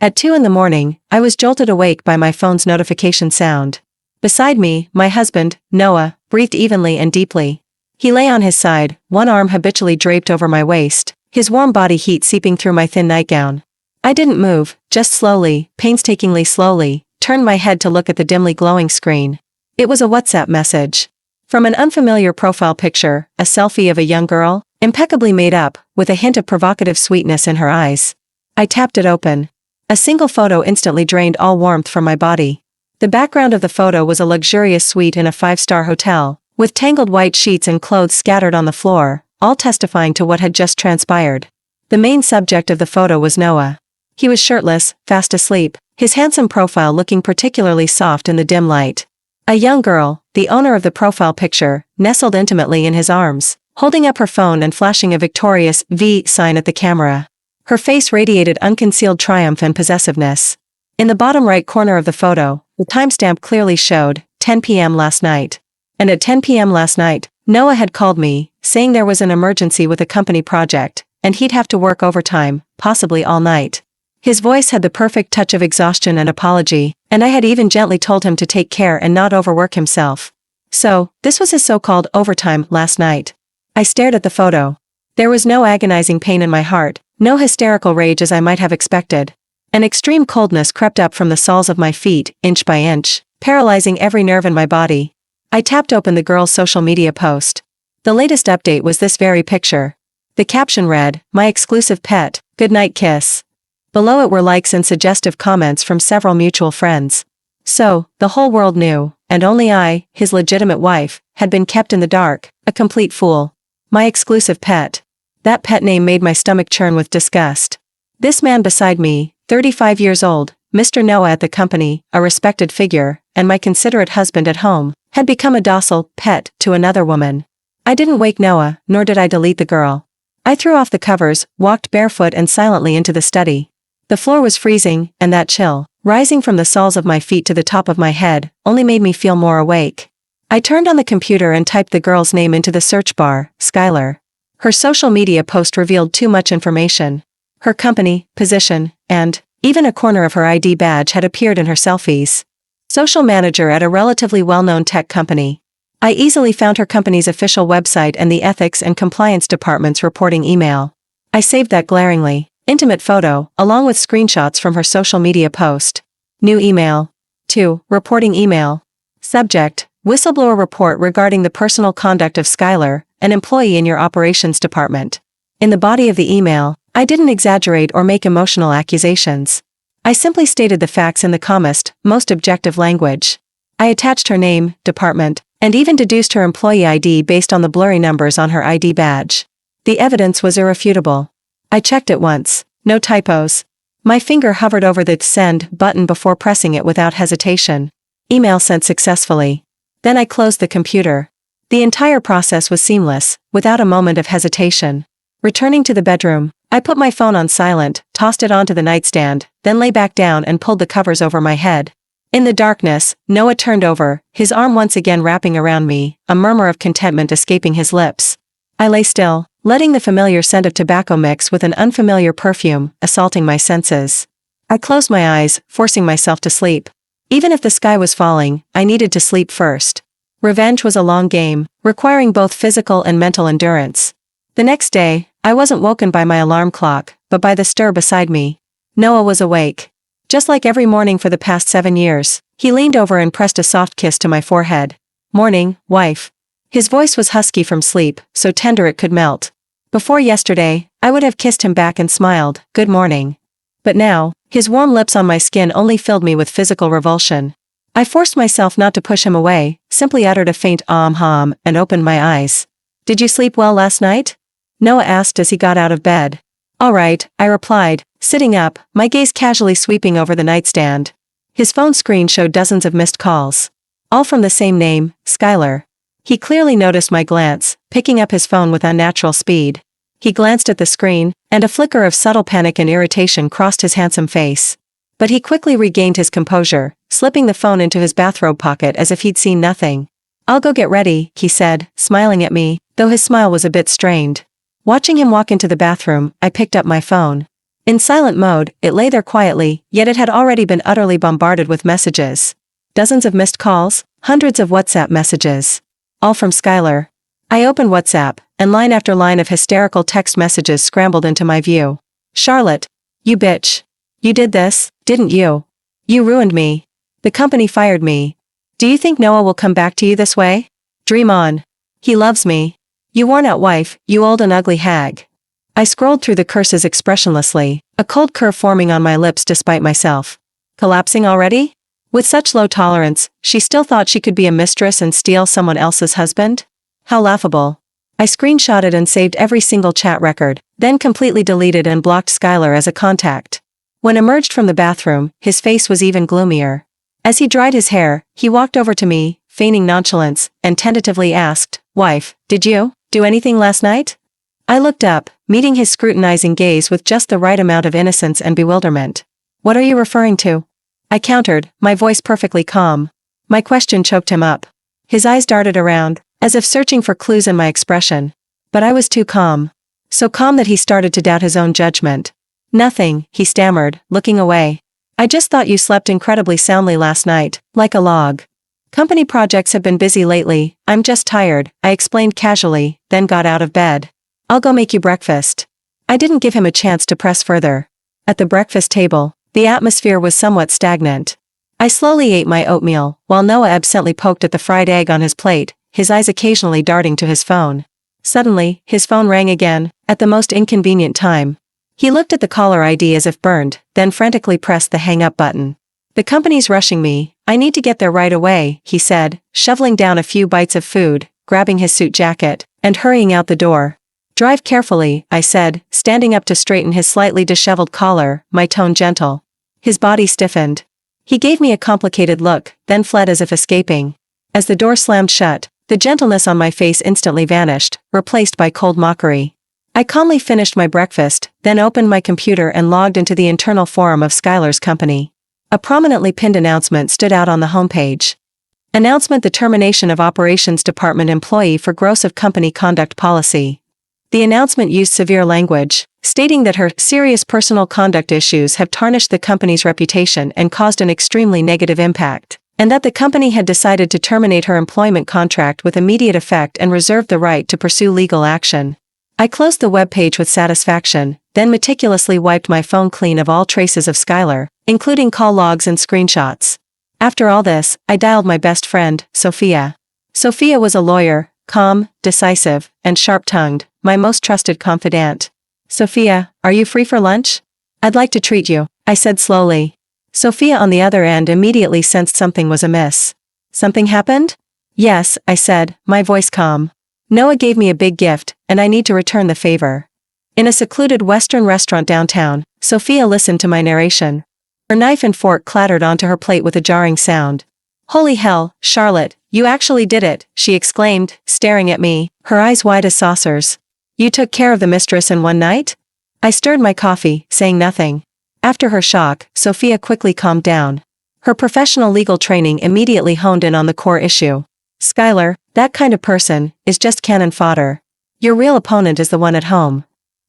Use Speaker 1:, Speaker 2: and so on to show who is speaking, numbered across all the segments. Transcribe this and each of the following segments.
Speaker 1: At 2 in the morning, I was jolted awake by my phone's notification sound. Beside me, my husband, Noah, breathed evenly and deeply. He lay on his side, one arm habitually draped over my waist, his warm body heat seeping through my thin nightgown. I didn't move, just slowly, painstakingly slowly, turned my head to look at the dimly glowing screen. It was a WhatsApp message. From an unfamiliar profile picture, a selfie of a young girl, impeccably made up, with a hint of provocative sweetness in her eyes. I tapped it open. A single photo instantly drained all warmth from my body. The background of the photo was a luxurious suite in a 5-star hotel, with tangled white sheets and clothes scattered on the floor, all testifying to what had just transpired. The main subject of the photo was Noah. He was shirtless, fast asleep, his handsome profile looking particularly soft in the dim light. A young girl, the owner of the profile picture, nestled intimately in his arms, holding up her phone and flashing a victorious V sign at the camera. Her face radiated unconcealed triumph and possessiveness. In the bottom right corner of the photo, the timestamp clearly showed 10 p.m. last night. And at 10 p.m. last night, Noah had called me, saying there was an emergency with a company project, and he'd have to work overtime, possibly all night. His voice had the perfect touch of exhaustion and apology, and I had even gently told him to take care and not overwork himself. So, this was his so-called overtime last night. I stared at the photo. There was no agonizing pain in my heart, no hysterical rage as I might have expected. An extreme coldness crept up from the soles of my feet, inch by inch, paralyzing every nerve in my body. I tapped open the girl's social media post. The latest update was this very picture. The caption read, "My exclusive pet, goodnight kiss." Below it were likes and suggestive comments from several mutual friends. So, the whole world knew, and only I, his legitimate wife, had been kept in the dark, a complete fool. My exclusive pet. That pet name made my stomach churn with disgust. This man beside me, 35 years old, Mr. Noah at the company, a respected figure, and my considerate husband at home, had become a docile pet to another woman. I didn't wake Noah, nor did I delete the girl. I threw off the covers, walked barefoot and silently into the study. The floor was freezing, and that chill, rising from the soles of my feet to the top of my head, only made me feel more awake. I turned on the computer and typed the girl's name into the search bar, Skylar. Her social media post revealed too much information. Her company, position, and even a corner of her ID badge had appeared in her selfies. Social manager at a relatively well-known tech company. I easily found her company's official website and the ethics and compliance department's reporting email. I saved that glaringly intimate photo, along with screenshots from her social media post. New email. 2. Reporting email. Subject, whistleblower report regarding the personal conduct of Skylar, an employee in your operations department. In the body of the email, I didn't exaggerate or make emotional accusations. I simply stated the facts in the calmest, most objective language. I attached her name, department, and even deduced her employee ID based on the blurry numbers on her ID badge. The evidence was irrefutable. I checked it once. No typos. My finger hovered over the send button before pressing it without hesitation. Email sent successfully. Then I closed the computer. The entire process was seamless, without a moment of hesitation. Returning to the bedroom, I put my phone on silent, tossed it onto the nightstand, then lay back down and pulled the covers over my head. In the darkness, Noah turned over, his arm once again wrapping around me, a murmur of contentment escaping his lips. I lay still, letting the familiar scent of tobacco mix with an unfamiliar perfume, assaulting my senses. I closed my eyes, forcing myself to sleep. Even if the sky was falling, I needed to sleep first. Revenge was a long game, requiring both physical and mental endurance. The next day, I wasn't woken by my alarm clock, but by the stir beside me. Noah was awake. Just like every morning for the past 7 years, he leaned over and pressed a soft kiss to my forehead. "Morning, wife." His voice was husky from sleep, so tender it could melt. Before yesterday, I would have kissed him back and smiled, "Good morning." But now, his warm lips on my skin only filled me with physical revulsion. I forced myself not to push him away, simply uttered a faint hum, and opened my eyes. "Did you sleep well last night?" Noah asked as he got out of bed. "All right," I replied, sitting up, my gaze casually sweeping over the nightstand. His phone screen showed dozens of missed calls. All from the same name, Skylar. He clearly noticed my glance, picking up his phone with unnatural speed. He glanced at the screen, and a flicker of subtle panic and irritation crossed his handsome face. But he quickly regained his composure, slipping the phone into his bathrobe pocket as if he'd seen nothing. "I'll go get ready," he said, smiling at me, though his smile was a bit strained. Watching him walk into the bathroom, I picked up my phone. In silent mode, it lay there quietly, yet it had already been utterly bombarded with messages. Dozens of missed calls, hundreds of WhatsApp messages. All from Skylar. I opened WhatsApp, and line after line of hysterical text messages scrambled into my view. Charlotte. You bitch. You did this, didn't you? You ruined me. The company fired me. Do you think Noah will come back to you this way? Dream on. He loves me. You worn-out wife, you old and ugly hag. I scrolled through the curses expressionlessly, a cold curve forming on my lips despite myself. Collapsing already? With such low tolerance, she still thought she could be a mistress and steal someone else's husband? How laughable. I screenshotted and saved every single chat record, then completely deleted and blocked Skylar as a contact. When emerged from the bathroom, his face was even gloomier. As he dried his hair, he walked over to me, feigning nonchalance, and tentatively asked, Wife, did you do anything last night? I looked up, meeting his scrutinizing gaze with just the right amount of innocence and bewilderment. What are you referring to? I countered, my voice perfectly calm. My question choked him up. His eyes darted around, as if searching for clues in my expression. But I was too calm. So calm that he started to doubt his own judgment. Nothing, he stammered, looking away. I just thought you slept incredibly soundly last night, like a log. Company projects have been busy lately, I'm just tired, I explained casually, then got out of bed. I'll go make you breakfast. I didn't give him a chance to press further. At the breakfast table, the atmosphere was somewhat stagnant. I slowly ate my oatmeal, while Noah absently poked at the fried egg on his plate, his eyes occasionally darting to his phone. Suddenly, his phone rang again, at the most inconvenient time. He looked at the caller ID as if burned, then frantically pressed the hang-up button. The company's rushing me, I need to get there right away, he said, shoveling down a few bites of food, grabbing his suit jacket, and hurrying out the door. Drive carefully, I said, standing up to straighten his slightly disheveled collar, my tone gentle. His body stiffened. He gave me a complicated look, then fled as if escaping. As the door slammed shut, the gentleness on my face instantly vanished, replaced by cold mockery. I calmly finished my breakfast, then opened my computer and logged into the internal forum of Skylar's company. A prominently pinned announcement stood out on the homepage. Announcement: the termination of Operations Department employee for gross of company conduct policy. The announcement used severe language, stating that her serious personal conduct issues have tarnished the company's reputation and caused an extremely negative impact, and that the company had decided to terminate her employment contract with immediate effect and reserved the right to pursue legal action. I closed the web page with satisfaction, then meticulously wiped my phone clean of all traces of Skylar, including call logs and screenshots. After all this, I dialed my best friend, Sophia. Sophia was a lawyer, calm, decisive, and sharp-tongued, my most trusted confidant. Sophia, are you free for lunch? I'd like to treat you, I said slowly. Sophia on the other end immediately sensed something was amiss. Something happened? Yes, I said, my voice calm. Noah gave me a big gift, and I need to return the favor. In a secluded Western restaurant downtown, Sophia listened to my narration. Her knife and fork clattered onto her plate with a jarring sound. Holy hell, Charlotte, you actually did it, she exclaimed, staring at me, her eyes wide as saucers. You took care of the mistress in one night? I stirred my coffee, saying nothing. After her shock, Sophia quickly calmed down. Her professional legal training immediately honed in on the core issue. Skylar, that kind of person, is just cannon fodder. Your real opponent is the one at home.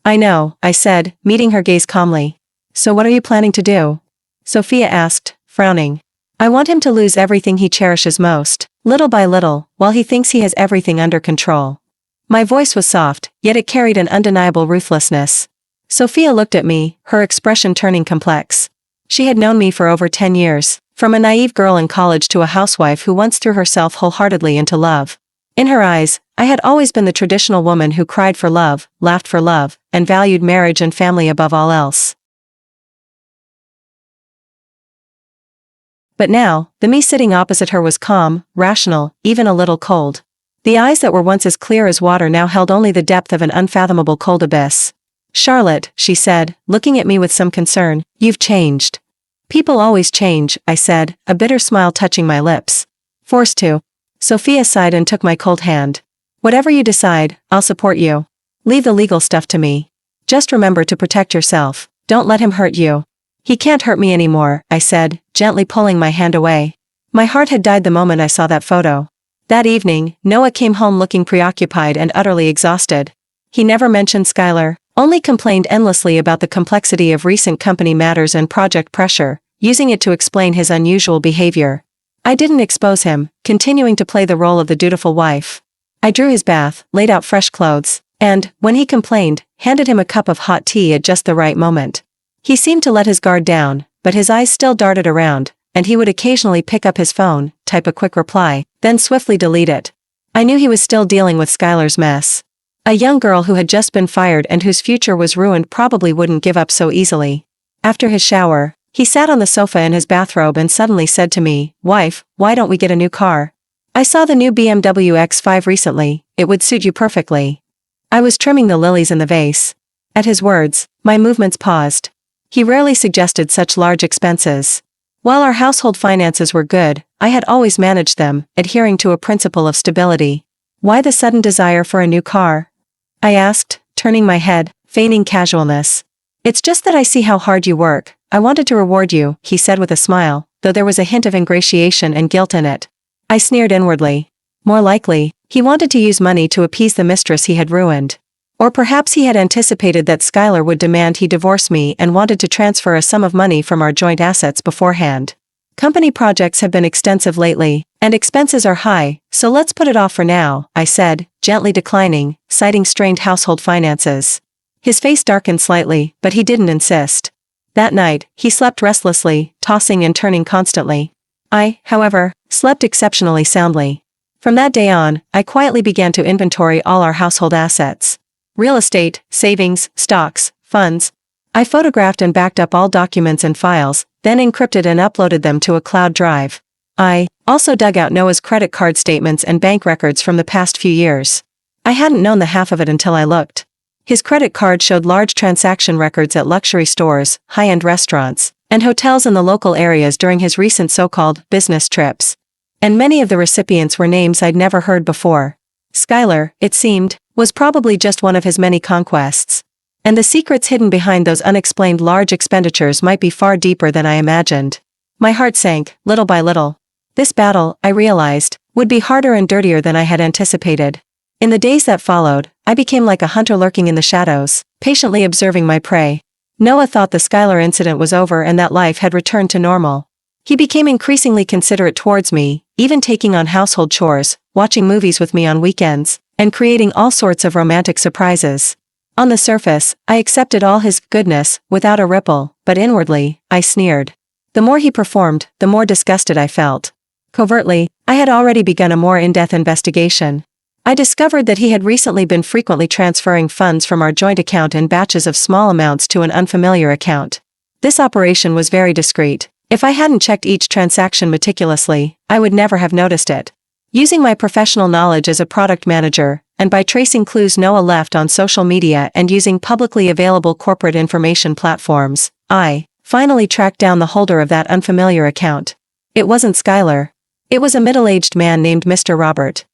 Speaker 1: I know, I said, meeting her gaze calmly. So what are you planning to do? Sophia asked, frowning. I want him to lose everything he cherishes most, little by little, while he thinks he has everything under control. My voice was soft, yet it carried an undeniable ruthlessness. Sophia looked at me, her expression turning complex. She had known me for over 10 years, from a naive girl in college to a housewife who once threw herself wholeheartedly into love. In her eyes, I had always been the traditional woman who cried for love, laughed for love, and valued marriage and family above all else. But now, the me sitting opposite her was calm, rational, even a little cold. The eyes that were once as clear as water now held only the depth of an unfathomable cold abyss. Charlotte, she said, looking at me with some concern, you've changed. People always change, I said, a bitter smile touching my lips. Forced to. Sophia sighed and took my cold hand. Whatever you decide, I'll support you. Leave the legal stuff to me. Just remember to protect yourself. Don't let him hurt you. He can't hurt me anymore, I said, gently pulling my hand away. My heart had died the moment I saw that photo. That evening, Noah came home looking preoccupied and utterly exhausted. He never mentioned Skylar, only complained endlessly about the complexity of recent company matters and project pressure, using it to explain his unusual behavior. I didn't expose him, continuing to play the role of the dutiful wife. I drew his bath, laid out fresh clothes, and, when he complained, handed him a cup of hot tea at just the right moment. He seemed to let his guard down, but his eyes still darted around, and he would occasionally pick up his phone, type a quick reply, then swiftly delete it. I knew he was still dealing with Skylar's mess. A young girl who had just been fired and whose future was ruined probably wouldn't give up so easily. After his shower, he sat on the sofa in his bathrobe and suddenly said to me, "Wife, why don't we get a new car? I saw the new BMW X5 recently, it would suit you perfectly." I was trimming the lilies in the vase. At his words, my movements paused. He rarely suggested such large expenses. While our household finances were good, I had always managed them, adhering to a principle of stability. Why the sudden desire for a new car? I asked, turning my head, feigning casualness. "It's just that I see how hard you work. I wanted to reward you," he said with a smile, though there was a hint of ingratiation and guilt in it. I sneered inwardly. More likely, he wanted to use money to appease the mistress he had ruined. Or perhaps he had anticipated that Skylar would demand he divorce me and wanted to transfer a sum of money from our joint assets beforehand. "Company projects have been extensive lately, and expenses are high, so let's put it off for now," I said, gently declining, citing strained household finances. His face darkened slightly, but he didn't insist. That night, he slept restlessly, tossing and turning constantly. I, however, slept exceptionally soundly. From that day on, I quietly began to inventory all our household assets. Real estate, savings, stocks, funds. I photographed and backed up all documents and files, then encrypted and uploaded them to a cloud drive. I also dug out Noah's credit card statements and bank records from the past few years. I hadn't known the half of it until I looked. His credit card showed large transaction records at luxury stores, high-end restaurants, and hotels in the local areas during his recent so-called business trips. And many of the recipients were names I'd never heard before. Skylar, it seemed, was probably just one of his many conquests. And the secrets hidden behind those unexplained large expenditures might be far deeper than I imagined. My heart sank, little by little. This battle, I realized, would be harder and dirtier than I had anticipated. In the days that followed, I became like a hunter lurking in the shadows, patiently observing my prey. Noah thought the Skylar incident was over and that life had returned to normal. He became increasingly considerate towards me, even taking on household chores, watching movies with me on weekends, and creating all sorts of romantic surprises. On the surface, I accepted all his goodness, without a ripple, but inwardly, I sneered. The more he performed, the more disgusted I felt. Covertly, I had already begun a more in-depth investigation. I discovered that he had recently been frequently transferring funds from our joint account in batches of small amounts to an unfamiliar account. This operation was very discreet. If I hadn't checked each transaction meticulously, I would never have noticed it. Using my professional knowledge as a product manager, and by tracing clues Noah left on social media and using publicly available corporate information platforms, I finally tracked down the holder of that unfamiliar account. It wasn't Skylar. It was a middle-aged man named Mr. Robert.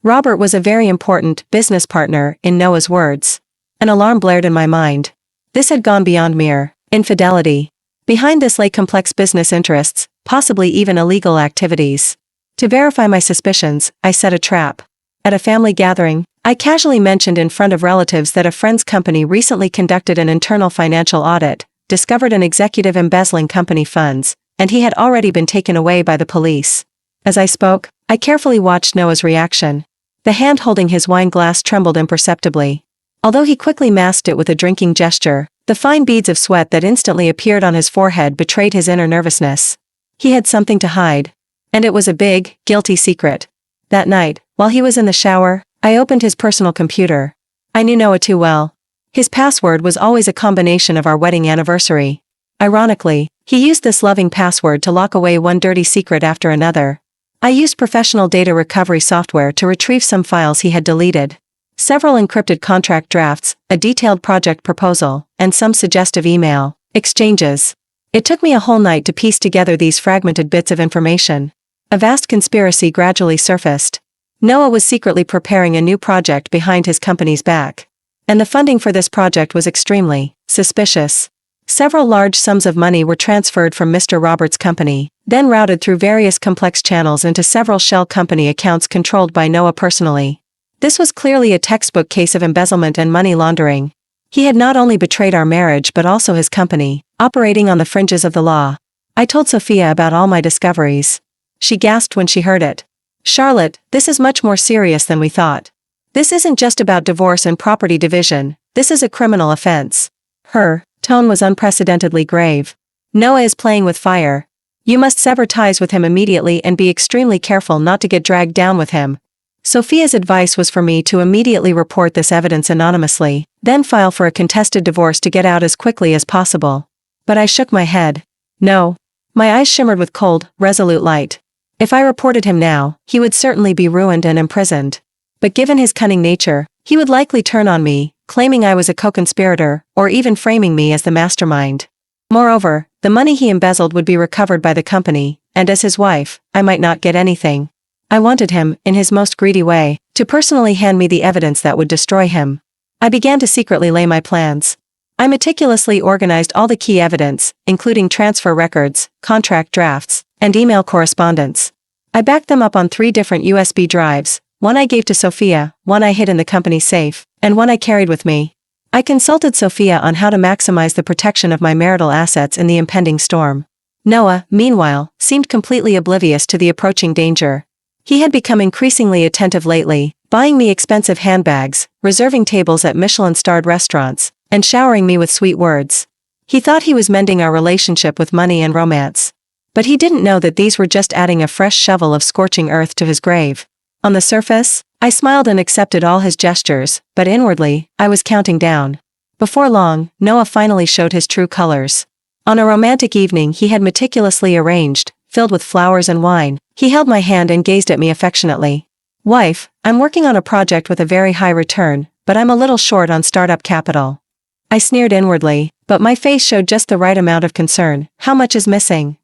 Speaker 1: Robert was a very important business partner, in Noah's words. An alarm blared in my mind. This had gone beyond mere infidelity. Behind this lay complex business interests, possibly even illegal activities. To verify my suspicions, I set a trap. At a family gathering, I casually mentioned in front of relatives that a friend's company recently conducted an internal financial audit, discovered an executive embezzling company funds, and he had already been taken away by the police. As I spoke, I carefully watched Noah's reaction. The hand holding his wine glass trembled imperceptibly. Although he quickly masked it with a drinking gesture, the fine beads of sweat that instantly appeared on his forehead betrayed his inner nervousness. He had something to hide. And it was a big, guilty secret. That night, while he was in the shower, I opened his personal computer. I knew Noah too well. His password was always a combination of our wedding anniversary. Ironically, he used this loving password to lock away one dirty secret after another. I used professional data recovery software to retrieve some files he had deleted. Several encrypted contract drafts, a detailed project proposal, and some suggestive email exchanges. It took me a whole night to piece together these fragmented bits of information. A vast conspiracy gradually surfaced. Noah was secretly preparing a new project behind his company's back. And the funding for this project was extremely suspicious. Several large sums of money were transferred from Mr. Roberts' company, then routed through various complex channels into several shell company accounts controlled by Noah personally. This was clearly a textbook case of embezzlement and money laundering. He had not only betrayed our marriage but also his company, operating on the fringes of the law. I told Sophia about all my discoveries. She gasped when she heard it. Charlotte, this is much more serious than we thought. This isn't just about divorce and property division, this is a criminal offense. Her tone was unprecedentedly grave. Noah is playing with fire. You must sever ties with him immediately and be extremely careful not to get dragged down with him. Sophia's advice was for me to immediately report this evidence anonymously, then file for a contested divorce to get out as quickly as possible. But I shook my head. No. My eyes shimmered with cold, resolute light. If I reported him now, he would certainly be ruined and imprisoned. But given his cunning nature, he would likely turn on me, claiming I was a co-conspirator, or even framing me as the mastermind. Moreover, the money he embezzled would be recovered by the company, and as his wife, I might not get anything. I wanted him, in his most greedy way, to personally hand me the evidence that would destroy him. I began to secretly lay my plans. I meticulously organized all the key evidence, including transfer records, contract drafts, and email correspondence. I backed them up on 3 different USB drives, one I gave to Sophia, one I hid in the company safe, and one I carried with me. I consulted Sophia on how to maximize the protection of my marital assets in the impending storm. Noah, meanwhile, seemed completely oblivious to the approaching danger. He had become increasingly attentive lately, buying me expensive handbags, reserving tables at Michelin-starred restaurants, and showering me with sweet words. He thought he was mending our relationship with money and romance. But he didn't know that these were just adding a fresh shovel of scorching earth to his grave. On the surface, I smiled and accepted all his gestures, but inwardly, I was counting down. Before long, Noah finally showed his true colors. On a romantic evening he had meticulously arranged, filled with flowers and wine, he held my hand and gazed at me affectionately. Wife, I'm working on a project with a very high return, but I'm a little short on startup capital. I sneered inwardly, but my face showed just the right amount of concern. How much is missing?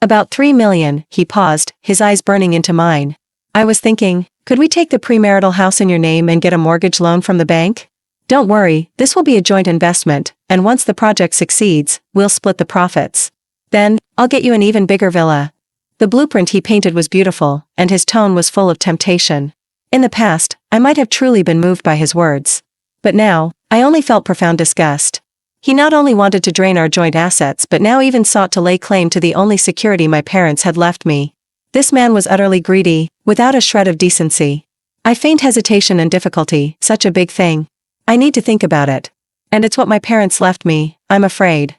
Speaker 1: About 3 million, he paused, his eyes burning into mine. I was thinking, could we take the premarital house in your name and get a mortgage loan from the bank? Don't worry, this will be a joint investment, and once the project succeeds, we'll split the profits. Then, I'll get you an even bigger villa. The blueprint he painted was beautiful, and his tone was full of temptation. In the past, I might have truly been moved by his words. But now, I only felt profound disgust. He not only wanted to drain our joint assets but now even sought to lay claim to the only security my parents had left me. This man was utterly greedy, without a shred of decency. I feigned hesitation and difficulty, such a big thing. I need to think about it. And it's what my parents left me, I'm afraid.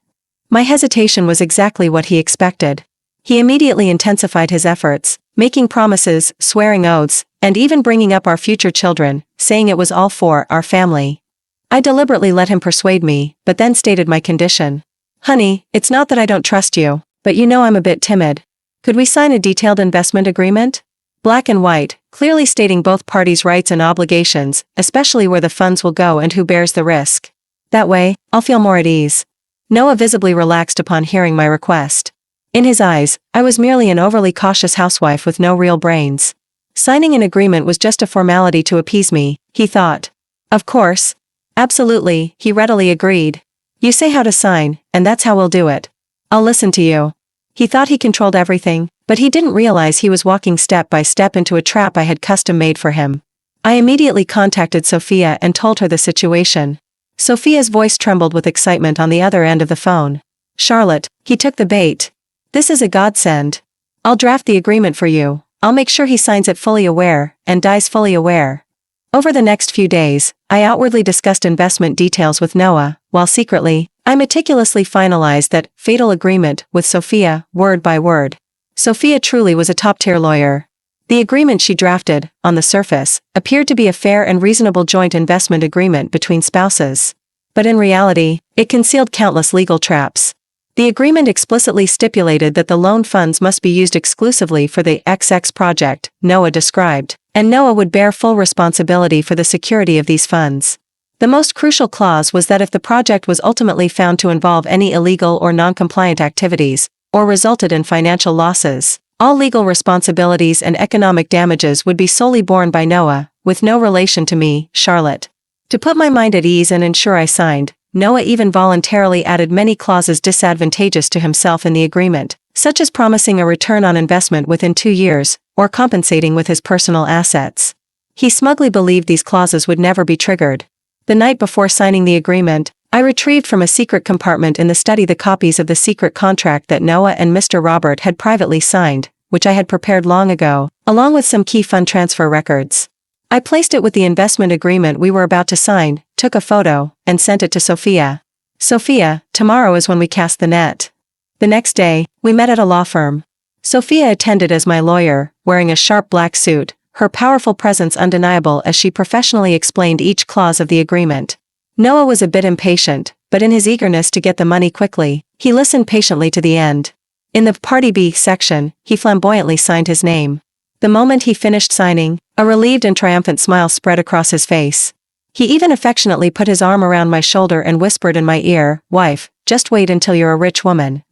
Speaker 1: My hesitation was exactly what he expected. He immediately intensified his efforts, making promises, swearing oaths, and even bringing up our future children, saying it was all for our family. I deliberately let him persuade me, but then stated my condition. Honey, it's not that I don't trust you, but you know I'm a bit timid. Could we sign a detailed investment agreement? Black and white, clearly stating both parties' rights and obligations, especially where the funds will go and who bears the risk. That way, I'll feel more at ease. Noah visibly relaxed upon hearing my request. In his eyes, I was merely an overly cautious housewife with no real brains. Signing an agreement was just a formality to appease me, he thought. Of course. Absolutely, he readily agreed. You say how to sign, and that's how we'll do it. I'll listen to you. He thought he controlled everything, but he didn't realize he was walking step by step into a trap I had custom made for him. I immediately contacted Sophia and told her the situation. Sophia's voice trembled with excitement on the other end of the phone. Charlotte, he took the bait. This is a godsend. I'll draft the agreement for you. I'll make sure he signs it fully aware, and dies fully aware. Over the next few days, I outwardly discussed investment details with Noah, while secretly, I meticulously finalized that fatal agreement with Sophia, word by word. Sophia truly was a top-tier lawyer. The agreement she drafted, on the surface, appeared to be a fair and reasonable joint investment agreement between spouses. But in reality, it concealed countless legal traps. The agreement explicitly stipulated that the loan funds must be used exclusively for the XX project, Noah described, and Noah would bear full responsibility for the security of these funds. The most crucial clause was that if the project was ultimately found to involve any illegal or non-compliant activities, or resulted in financial losses, all legal responsibilities and economic damages would be solely borne by Noah, with no relation to me, Charlotte. To put my mind at ease and ensure I signed, Noah even voluntarily added many clauses disadvantageous to himself in the agreement, such as promising a return on investment within 2 years, or compensating with his personal assets. He smugly believed these clauses would never be triggered. The night before signing the agreement, I retrieved from a secret compartment in the study the copies of the secret contract that Noah and Mr. Robert had privately signed, which I had prepared long ago, along with some key fund transfer records. I placed it with the investment agreement we were about to sign, took a photo, and sent it to Sophia. Sophia, tomorrow is when we cast the net. The next day, we met at a law firm. Sophia attended as my lawyer, wearing a sharp black suit, her powerful presence undeniable as she professionally explained each clause of the agreement. Noah was a bit impatient, but in his eagerness to get the money quickly, he listened patiently to the end. In the Party B section, he flamboyantly signed his name. The moment he finished signing, a relieved and triumphant smile spread across his face. He even affectionately put his arm around my shoulder and whispered in my ear, "Wife, just wait until you're a rich woman."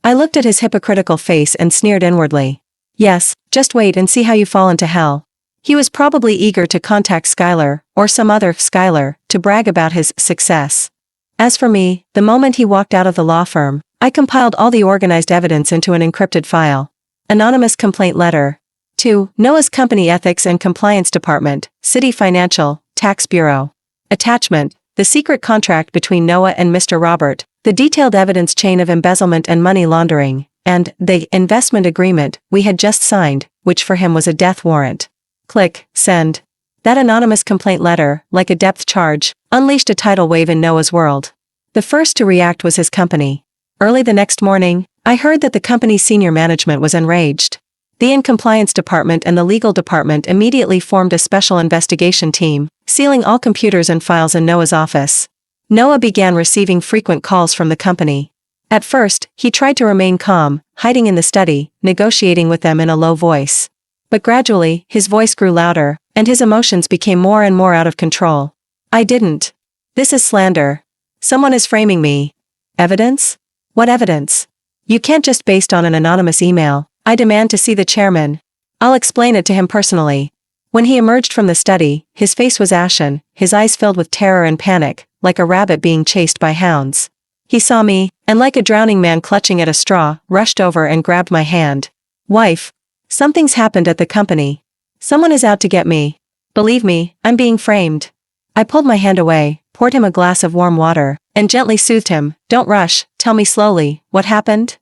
Speaker 1: I looked at his hypocritical face and sneered inwardly. Yes, just wait and see how you fall into hell. He was probably eager to contact Skylar, or some other Skylar, to brag about his success. As for me, the moment he walked out of the law firm, I compiled all the organized evidence into an encrypted file. Anonymous complaint letter. To Noah's Company Ethics and Compliance Department, City Financial, Tax Bureau. Attachment, the secret contract between Noah and Mr. Robert, the detailed evidence chain of embezzlement and money laundering, and the investment agreement we had just signed, which for him was a death warrant. Click, send. That anonymous complaint letter, like a depth charge, unleashed a tidal wave in Noah's world. The first to react was his company. Early the next morning, I heard that the company's senior management was enraged. The compliance department and the legal department immediately formed a special investigation team, sealing all computers and files in Noah's office. Noah began receiving frequent calls from the company. At first, he tried to remain calm, hiding in the study, negotiating with them in a low voice. But gradually, his voice grew louder, and his emotions became more and more out of control. I didn't. This is slander. Someone is framing me. Evidence? What evidence? You can't just based on an anonymous email. I demand to see the chairman. I'll explain it to him personally. When he emerged from the study, his face was ashen, his eyes filled with terror and panic, like a rabbit being chased by hounds. He saw me, and like a drowning man clutching at a straw, rushed over and grabbed my hand. Wife. Something's happened at the company. Someone is out to get me. Believe me, I'm being framed. I pulled my hand away, poured him a glass of warm water, and gently soothed him. Don't rush, tell me slowly, what happened?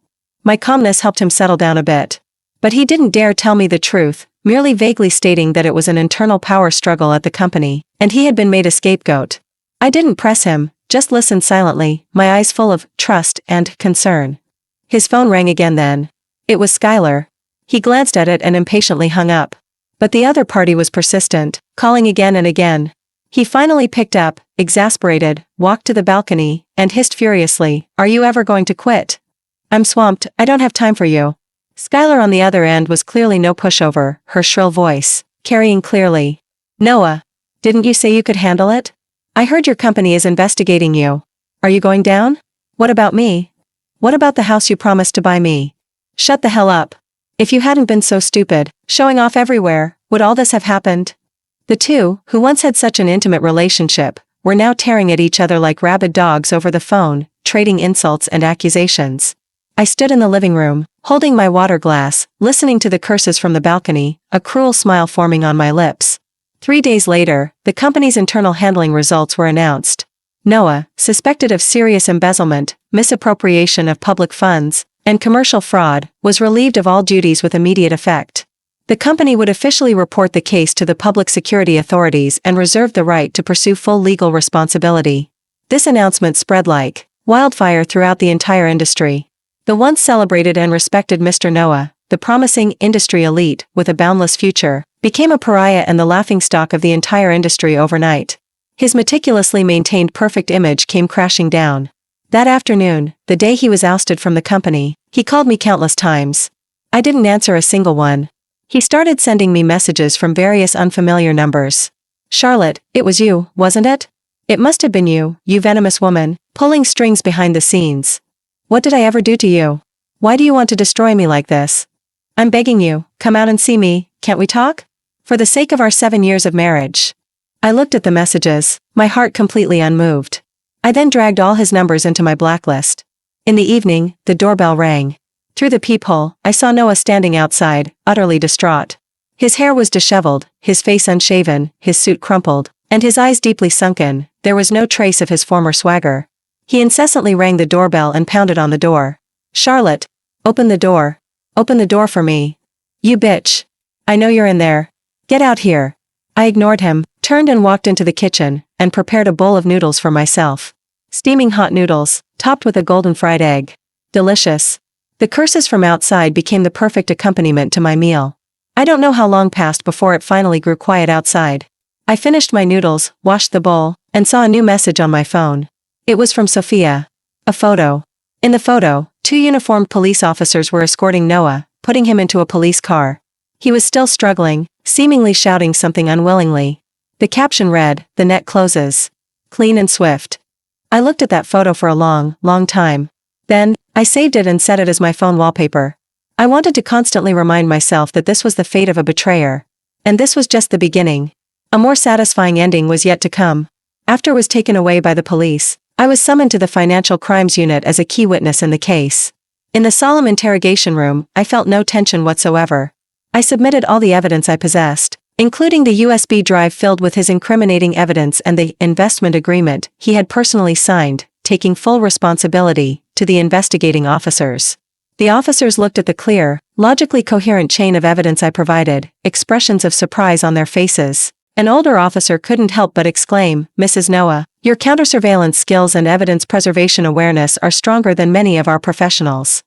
Speaker 1: My calmness helped him settle down a bit. But he didn't dare tell me the truth, merely vaguely stating that it was an internal power struggle at the company, and he had been made a scapegoat. I didn't press him, just listened silently, my eyes full of trust and concern. His phone rang again then. It was Skylar. He glanced at it and impatiently hung up. But the other party was persistent, calling again and again. He finally picked up, exasperated, walked to the balcony, and hissed furiously, "Are you ever going to quit? I'm swamped, I don't have time for you." Skylar on the other end was clearly no pushover, her shrill voice, carrying clearly. "Noah, didn't you say you could handle it? I heard your company is investigating you. Are you going down? What about me? What about the house you promised to buy me? Shut the hell up. If you hadn't been so stupid, showing off everywhere, would all this have happened?" The two, who once had such an intimate relationship, were now tearing at each other like rabid dogs over the phone, trading insults and accusations. I stood in the living room, holding my water glass, listening to the curses from the balcony, a cruel smile forming on my lips. 3 days later, the company's internal handling results were announced. Noah, suspected of serious embezzlement, misappropriation of public funds, and commercial fraud, was relieved of all duties with immediate effect. The company would officially report the case to the public security authorities and reserve the right to pursue full legal responsibility. This announcement spread like wildfire throughout the entire industry. The once celebrated and respected Mr. Noah, the promising industry elite with a boundless future, became a pariah and the laughingstock of the entire industry overnight. His meticulously maintained perfect image came crashing down. That afternoon, the day he was ousted from the company, he called me countless times. I didn't answer a single one. He started sending me messages from various unfamiliar numbers. "Charlotte, it was you, wasn't it? It must have been you, you venomous woman, pulling strings behind the scenes. What did I ever do to you? Why do you want to destroy me like this? I'm begging you, come out and see me, can't we talk? For the sake of our 7 years of marriage." I looked at the messages, my heart completely unmoved. I then dragged all his numbers into my blacklist. In the evening, the doorbell rang. Through the peephole, I saw Noah standing outside, utterly distraught. His hair was disheveled, his face unshaven, his suit crumpled, and his eyes deeply sunken. There was no trace of his former swagger. He incessantly rang the doorbell and pounded on the door. "Charlotte! Open the door! Open the door for me! You bitch! I know you're in there! Get out here!" I ignored him, turned and walked into the kitchen, and prepared a bowl of noodles for myself. Steaming hot noodles, topped with a golden fried egg. Delicious. The curses from outside became the perfect accompaniment to my meal. I don't know how long passed before it finally grew quiet outside. I finished my noodles, washed the bowl, and saw a new message on my phone. It was from Sophia. A photo. In the photo, 2 uniformed police officers were escorting Noah, putting him into a police car. He was still struggling, seemingly shouting something unwillingly. The caption read, "The net closes. Clean and swift." I looked at that photo for a long, long time. Then, I saved it and set it as my phone wallpaper. I wanted to constantly remind myself that this was the fate of a betrayer. And this was just the beginning. A more satisfying ending was yet to come. After I was taken away by the police, I was summoned to the Financial Crimes Unit as a key witness in the case. In the solemn interrogation room, I felt no tension whatsoever. I submitted all the evidence I possessed, including the USB drive filled with his incriminating evidence and the investment agreement he had personally signed, taking full responsibility, to the investigating officers. The officers looked at the clear, logically coherent chain of evidence I provided, expressions of surprise on their faces. An older officer couldn't help but exclaim, "Mrs. Noah, your counter-surveillance skills and evidence preservation awareness are stronger than many of our professionals."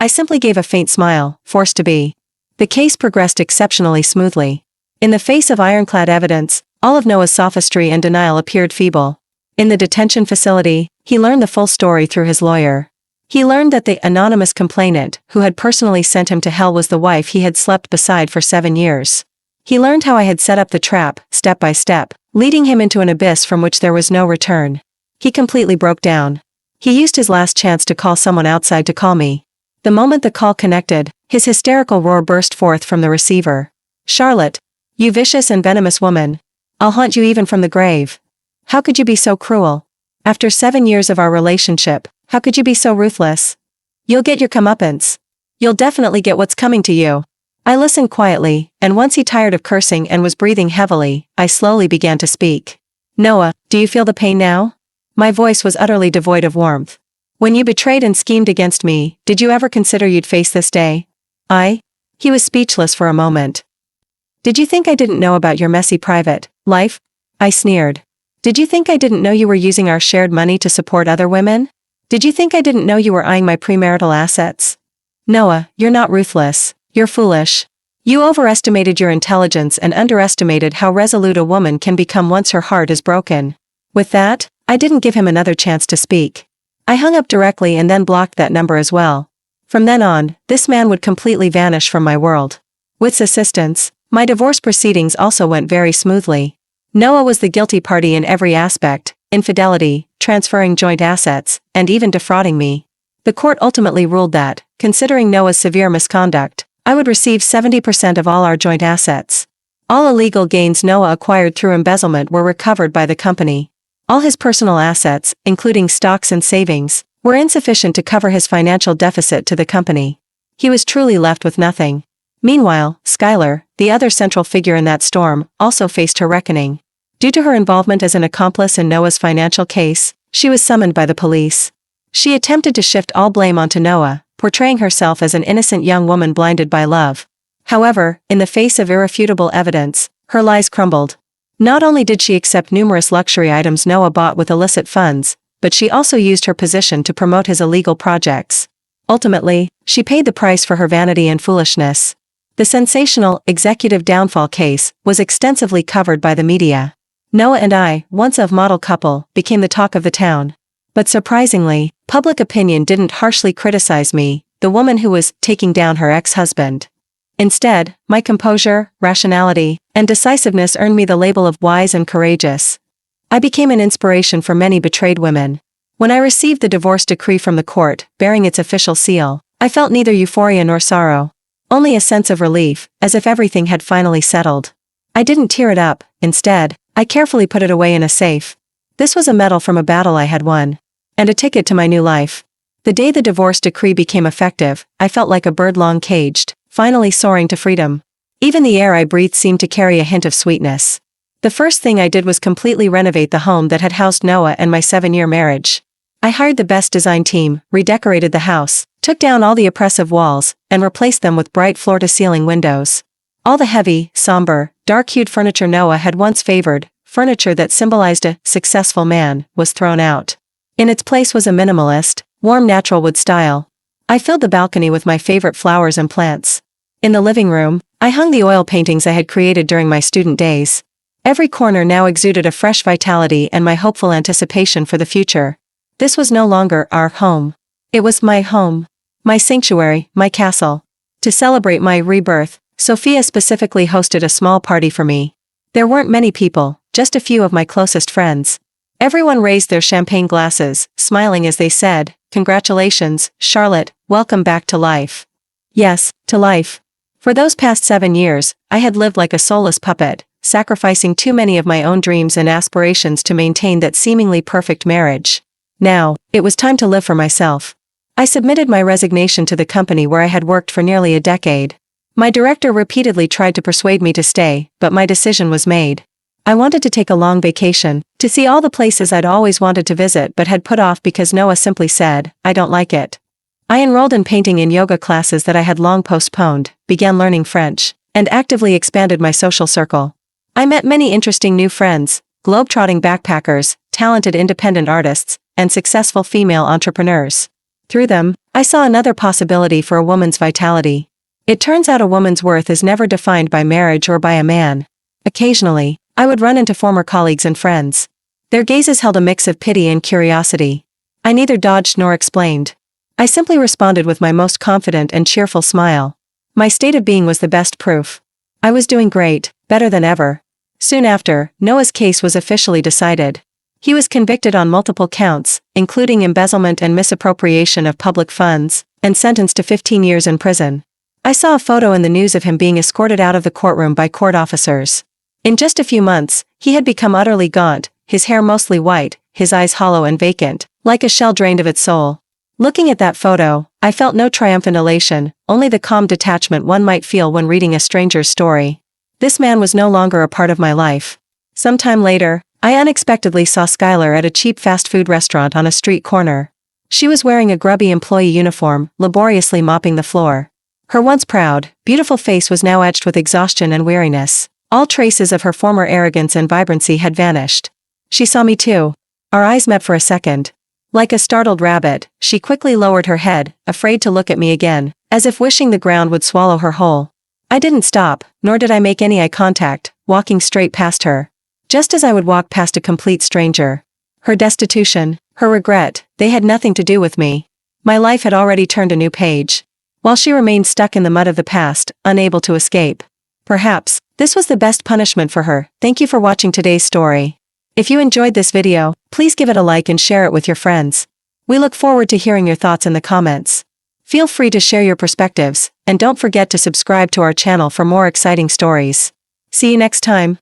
Speaker 1: I simply gave a faint smile, forced to be. The case progressed exceptionally smoothly. In the face of ironclad evidence, all of Noah's sophistry and denial appeared feeble. In the detention facility, he learned the full story through his lawyer. He learned that the anonymous complainant, who had personally sent him to hell, was the wife he had slept beside for 7 years. He learned how I had set up the trap, step by step, leading him into an abyss from which there was no return. He completely broke down. He used his last chance to call someone outside to call me. The moment the call connected, his hysterical roar burst forth from the receiver. "Charlotte! You vicious and venomous woman! I'll haunt you even from the grave. How could you be so cruel? After 7 years of our relationship, how could you be so ruthless? You'll get your comeuppance. You'll definitely get what's coming to you." I listened quietly, and once he tired of cursing and was breathing heavily, I slowly began to speak. "Noah, do you feel the pain now?" My voice was utterly devoid of warmth. "When you betrayed and schemed against me, did you ever consider you'd face this day?" He was speechless for a moment. "Did you think I didn't know about your messy private life?" I sneered. "Did you think I didn't know you were using our shared money to support other women? Did you think I didn't know you were eyeing my premarital assets? Noah, you're not ruthless, you're foolish. You overestimated your intelligence and underestimated how resolute a woman can become once her heart is broken." With that, I didn't give him another chance to speak. I hung up directly and then blocked that number as well. From then on, this man would completely vanish from my world. With his assistance, my divorce proceedings also went very smoothly. Noah was the guilty party in every aspect: infidelity, transferring joint assets, and even defrauding me. The court ultimately ruled that, considering Noah's severe misconduct, I would receive 70% of all our joint assets. All illegal gains Noah acquired through embezzlement were recovered by the company. All his personal assets, including stocks and savings, were insufficient to cover his financial deficit to the company. He was truly left with nothing. Meanwhile, Skylar, the other central figure in that storm, also faced her reckoning. Due to her involvement as an accomplice in Noah's financial case, she was summoned by the police. She attempted to shift all blame onto Noah, portraying herself as an innocent young woman blinded by love. However, in the face of irrefutable evidence, her lies crumbled. Not only did she accept numerous luxury items Noah bought with illicit funds, but she also used her position to promote his illegal projects. Ultimately, she paid the price for her vanity and foolishness. The sensational executive downfall case was extensively covered by the media. Noah and I, once a model couple, became the talk of the town. But surprisingly, public opinion didn't harshly criticize me, the woman who was taking down her ex-husband. Instead, my composure, rationality, and decisiveness earned me the label of wise and courageous. I became an inspiration for many betrayed women. When I received the divorce decree from the court, bearing its official seal, I felt neither euphoria nor sorrow. Only a sense of relief, as if everything had finally settled. I didn't tear it up, instead, I carefully put it away in a safe. This was a medal from a battle I had won. And a ticket to my new life. The day the divorce decree became effective, I felt like a bird long caged, finally soaring to freedom. Even the air I breathed seemed to carry a hint of sweetness. The first thing I did was completely renovate the home that had housed Noah and my 7-year marriage. I hired the best design team, redecorated the house, took down all the oppressive walls, and replaced them with bright floor-to-ceiling windows. All the heavy, somber, dark-hued furniture Noah had once favored, furniture that symbolized a successful man, was thrown out. In its place was a minimalist, warm natural wood style. I filled the balcony with my favorite flowers and plants. In the living room, I hung the oil paintings I had created during my student days. Every corner now exuded a fresh vitality and my hopeful anticipation for the future. This was no longer our home. It was my home. My sanctuary, my castle. To celebrate my rebirth, Sophia specifically hosted a small party for me. There weren't many people, just a few of my closest friends. Everyone raised their champagne glasses, smiling as they said, "Congratulations, Charlotte, welcome back to life." Yes, to life. For those past 7 years, I had lived like a soulless puppet, sacrificing too many of my own dreams and aspirations to maintain that seemingly perfect marriage. Now, it was time to live for myself. I submitted my resignation to the company where I had worked for nearly a decade. My director repeatedly tried to persuade me to stay, but my decision was made. I wanted to take a long vacation, to see all the places I'd always wanted to visit but had put off because Noah simply said, "I don't like it." I enrolled in painting and yoga classes that I had long postponed, began learning French, and actively expanded my social circle. I met many interesting new friends, globe-trotting backpackers, talented independent artists, and successful female entrepreneurs. Through them, I saw another possibility for a woman's vitality. It turns out a woman's worth is never defined by marriage or by a man. Occasionally, I would run into former colleagues and friends. Their gazes held a mix of pity and curiosity. I neither dodged nor explained. I simply responded with my most confident and cheerful smile. My state of being was the best proof. I was doing great, better than ever. Soon after, Noah's case was officially decided. He was convicted on multiple counts, including embezzlement and misappropriation of public funds, and sentenced to 15 years in prison. I saw a photo in the news of him being escorted out of the courtroom by court officers. In just a few months, he had become utterly gaunt, his hair mostly white, his eyes hollow and vacant, like a shell drained of its soul. Looking at that photo, I felt no triumphant elation, only the calm detachment one might feel when reading a stranger's story. This man was no longer a part of my life. Sometime later, I unexpectedly saw Skylar at a cheap fast food restaurant on a street corner. She was wearing a grubby employee uniform, laboriously mopping the floor. Her once proud, beautiful face was now etched with exhaustion and weariness. All traces of her former arrogance and vibrancy had vanished. She saw me too. Our eyes met for a second. Like a startled rabbit, she quickly lowered her head, afraid to look at me again, as if wishing the ground would swallow her whole. I didn't stop, nor did I make any eye contact, walking straight past her. Just as I would walk past a complete stranger. Her destitution, her regret, they had nothing to do with me. My life had already turned a new page. While she remained stuck in the mud of the past, unable to escape. Perhaps, this was the best punishment for her. Thank you for watching today's story. If you enjoyed this video, please give it a like and share it with your friends. We look forward to hearing your thoughts in the comments. Feel free to share your perspectives, and don't forget to subscribe to our channel for more exciting stories. See you next time.